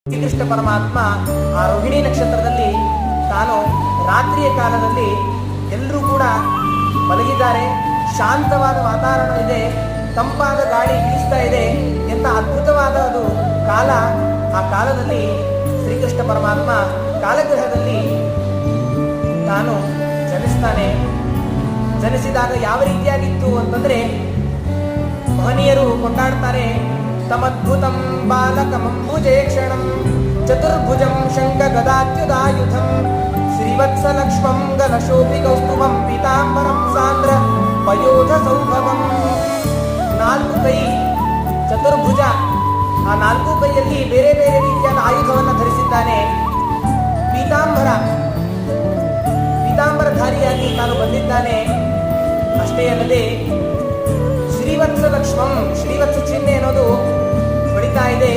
ಶ್ರೀಕೃಷ್ಣ ಪರಮಾತ್ಮ ಆ ರೋಹಿಣಿ ನಕ್ಷತ್ರದಲ್ಲಿ ತಾನು ರಾತ್ರಿಯ ಕಾಲದಲ್ಲಿ ಎಲ್ಲರೂ ಕೂಡ ಮಲಗಿದ್ದಾರೆ, ಶಾಂತವಾದ ವಾತಾವರಣ ಇದೆ, ತಂಪಾದ ಗಾಳಿ ಬೀಸ್ತಾ ಇದೆ, ಎಂಥ ಅದ್ಭುತವಾದ ಅದು ಕಾಲ. ಆ ಕಾಲದಲ್ಲಿ ಶ್ರೀಕೃಷ್ಣ ಪರಮಾತ್ಮ ಕಾಲಗ್ರಹದಲ್ಲಿ ತಾನು ಜನಿಸ್ತಾನೆ. ಜನಿಸಿದಾಗ ಯಾವ ರೀತಿಯಾಗಿತ್ತು ಅಂತಂದ್ರೆ ಮಹನೀಯರು ಕೊಂಡಾಡ್ತಾರೆ. ತಮದ್ಭುತಂ ಬಾಲಕಮಂಬುಜೇ ಕ್ಷಣಂ ಚತುರ್ಭುಜಂ ಶಂಖ ಗದಾತ್ಯುಧಾಯುಧಂ ಶ್ರೀವತ್ಸಲಕ್ಷ್ಮಂ ಗಲಶೋಭಿ ಕೌಸ್ತುಭಂ ಪೀತಾಂಬರಂ ಸಾಂದ್ರ ಪಯೋಧ ಸೌಭವಂ. 4 ಕೈ ಚತುರ್ಭುಜ, ಆ 4 ಕೈಯಲ್ಲಿ ಬೇರೆ ಬೇರೆ ರೀತಿಯಾದ ಆಯುಧವನ್ನು ಧರಿಸಿದ್ದಾನೆ. ಪೀತಾಂಬರಧಾರಿಯಾಗಿ ತಾನು ಬಂದಿದ್ದಾನೆ. ಅಷ್ಟೇ ಅಲ್ಲದೆ ಶ್ರೀವತ್ಸ ಲಕ್ಷ್ಮಂ, ಶ್ರೀವತ್ಸ ಚಿಹ್ನೆ ಅನ್ನೋದು ಹೊಡಿತಾ ಇದೆ.